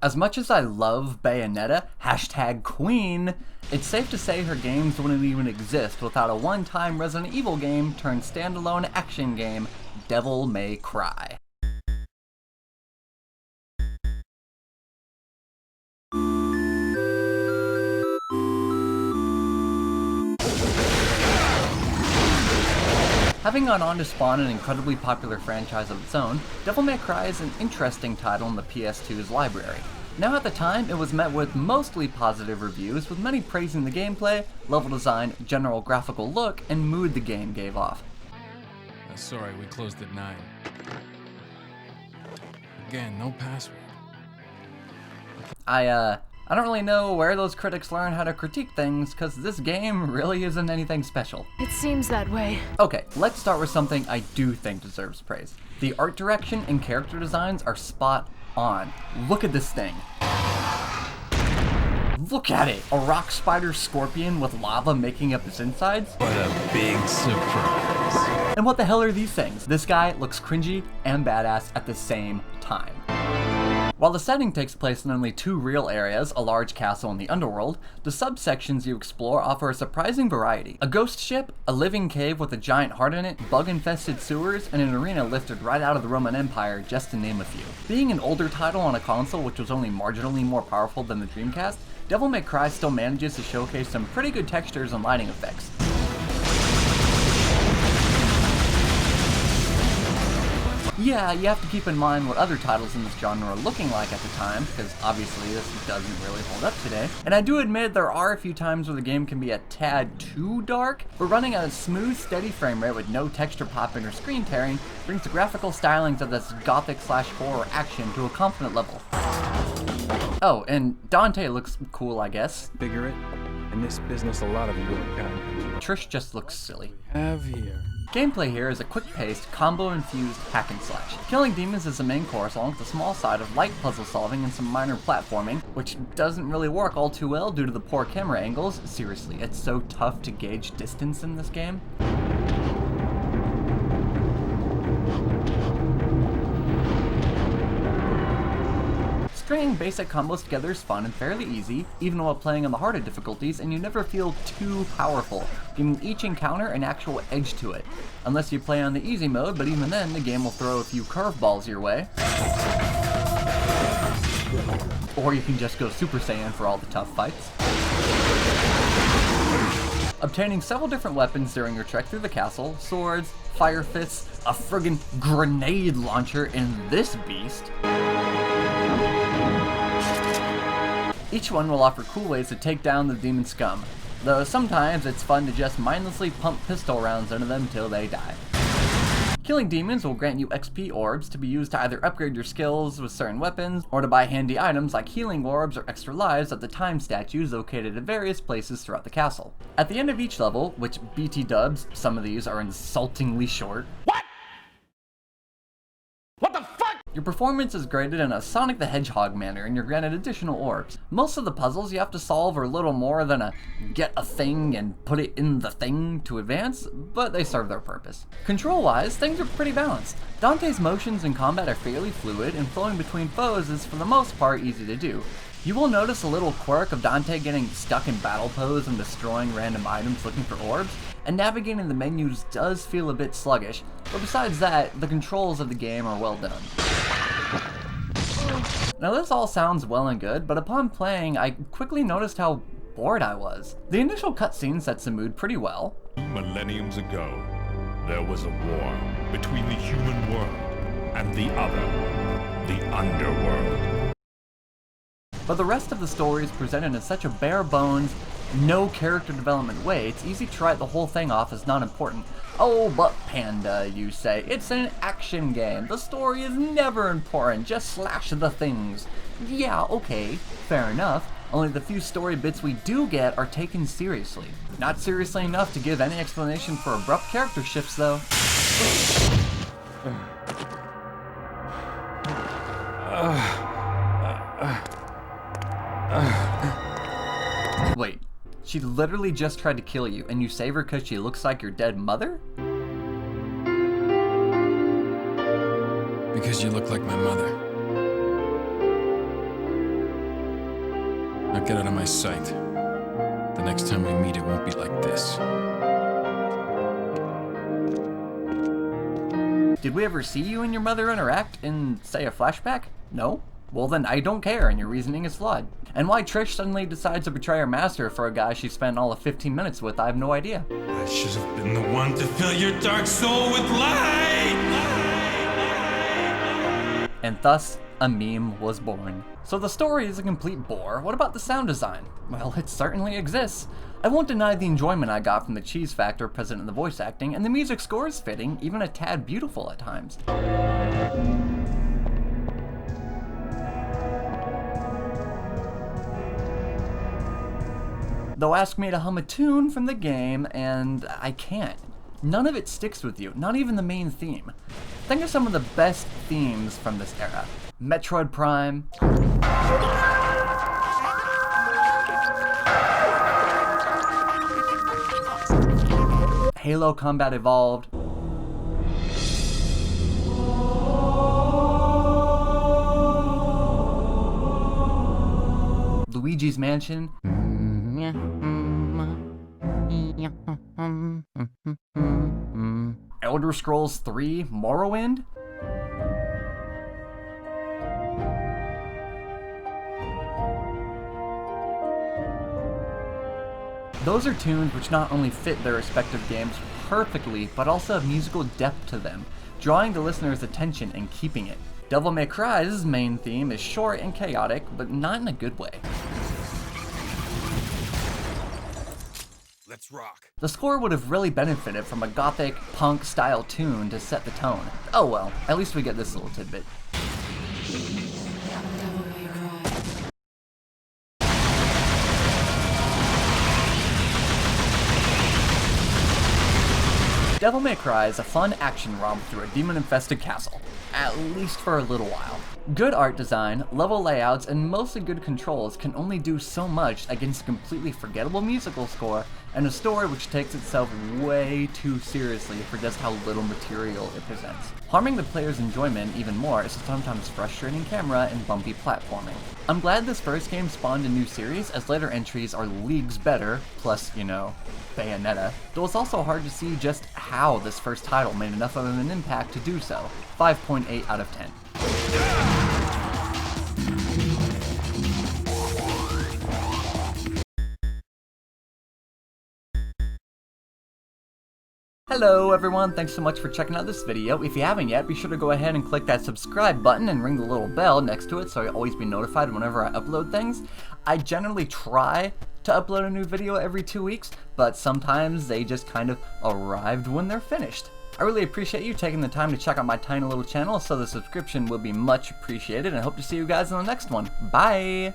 As much as I love Bayonetta, #Queen, it's safe to say her games wouldn't even exist without a one-time Resident Evil game turned standalone action game, Devil May Cry. Having gone on to spawn an incredibly popular franchise of its own, Devil May Cry is an interesting title in the PS2's library. Now at the time, it was met with mostly positive reviews, with many praising the gameplay, level design, general graphical look, and mood the game gave off. Sorry, we closed at 9. Again, no password. I don't really know where those critics learn how to critique things, cause this game really isn't anything special. It seems that way. Okay, let's start with something I do think deserves praise. The art direction and character designs are spot on. Look at this thing. Look at it! A rock spider scorpion with lava making up its insides? What a big surprise. And what the hell are these things? This guy looks cringy and badass at the same time. While the setting takes place in only 2 real areas, a large castle and the underworld, the subsections you explore offer a surprising variety. A ghost ship, a living cave with a giant heart in it, bug-infested sewers, and an arena lifted right out of the Roman Empire, just to name a few. Being an older title on a console which was only marginally more powerful than the Dreamcast, Devil May Cry still manages to showcase some pretty good textures and lighting effects. Yeah, you have to keep in mind what other titles in this genre are looking like at the time, because obviously this doesn't really hold up today. And I do admit there are a few times where the game can be a tad too dark, but running at a smooth, steady frame rate with no texture popping or screen tearing brings the graphical stylings of this gothic/horror action to a confident level. Oh, and Dante looks cool, I guess. Figure it. In this business, a lot of you are kind. Trish just looks silly. Have here. Gameplay here is a quick-paced, combo-infused hack and slash. Killing demons is the main course, along with a small side of light puzzle solving and some minor platforming, which doesn't really work all too well due to the poor camera angles. Seriously, it's so tough to gauge distance in this game. Stringing basic combos together is fun and fairly easy, even while playing on the harder difficulties, and you never feel too powerful, giving each encounter an actual edge to it. Unless you play on the easy mode, but even then, the game will throw a few curveballs your way. Or you can just go Super Saiyan for all the tough fights. Obtaining several different weapons during your trek through the castle, swords, fire fists, a friggin' grenade launcher in this beast. Each one will offer cool ways to take down the demon scum, though sometimes it's fun to just mindlessly pump pistol rounds into them till they die. Killing demons will grant you XP orbs to be used to either upgrade your skills with certain weapons, or to buy handy items like healing orbs or extra lives at the time statues located at various places throughout the castle. At the end of each level, which BT dubs, some of these are insultingly short. What? What the fuck? Your performance is graded in a Sonic the Hedgehog manner, and you're granted additional orbs. Most of the puzzles you have to solve are little more than a get a thing and put it in the thing to advance, but they serve their purpose. Control-wise, things are pretty balanced. Dante's motions in combat are fairly fluid, and flowing between foes is for the most part easy to do. You will notice a little quirk of Dante getting stuck in battle pose and destroying random items looking for orbs, and navigating the menus does feel a bit sluggish, but besides that, the controls of the game are well done. Now this all sounds well and good, but upon playing, I quickly noticed how bored I was. The initial cutscene sets the mood pretty well. Millenniums ago, there was a war between the human world and the other, the underworld. But the rest of the story is presented in such a bare bones, no character development way, it's easy to write the whole thing off as not important. Oh, but Panda, you say, it's an action game. The story is never important, just slash the things. Yeah, okay, fair enough. Only the few story bits we do get are taken seriously. Not seriously enough to give any explanation for abrupt character shifts, though. Wait, she literally just tried to kill you, and you save her because she looks like your dead mother? Because you look like my mother. Now get out of my sight. The next time we meet, it won't be like this. Did we ever see you and your mother interact in, say, a flashback? No? Well then, I don't care, and your reasoning is flawed. And why Trish suddenly decides to betray her master for a guy she spent all of 15 minutes with, I have no idea. I should have been the one to fill your dark soul with light! And thus, a meme was born. So the story is a complete bore. What about the sound design? Well, it certainly exists. I won't deny the enjoyment I got from the cheese factor present in the voice acting, and the music score is fitting, even a tad beautiful at times. Though ask me to hum a tune from the game, and I can't. None of it sticks with you, not even the main theme. Think of some of the best themes from this era. Metroid Prime, Halo Combat Evolved, Luigi's Mansion, Elder Scrolls 3 Morrowind, those are tunes which not only fit their respective games perfectly, but also have musical depth to them, drawing the listener's attention and keeping it. Devil May Cry's main theme is short and chaotic, but not in a good way. Let's rock. The score would have really benefited from a gothic, punk style tune to set the tone. Oh well, at least we get this little tidbit. Devil May Cry is a fun action romp through a demon-infested castle, at least for a little while. Good art design, level layouts, and mostly good controls can only do so much against a completely forgettable musical score and a story which takes itself way too seriously for just how little material it presents. Harming the player's enjoyment even more is a sometimes frustrating camera and bumpy platforming. I'm glad this first game spawned a new series, as later entries are leagues better, plus, you know, Bayonetta, though it's also hard to see just how this first title made enough of an impact to do so. 5.8 out of 10. Hello everyone, thanks so much for checking out this video. If you haven't yet, be sure to go ahead and click that subscribe button and ring the little bell next to it so you'll always be notified whenever I upload things. I generally try to upload a new video every 2 weeks, but sometimes they just kind of arrived when they're finished. I really appreciate you taking the time to check out my tiny little channel, so the subscription will be much appreciated, and I hope to see you guys in the next one. Bye!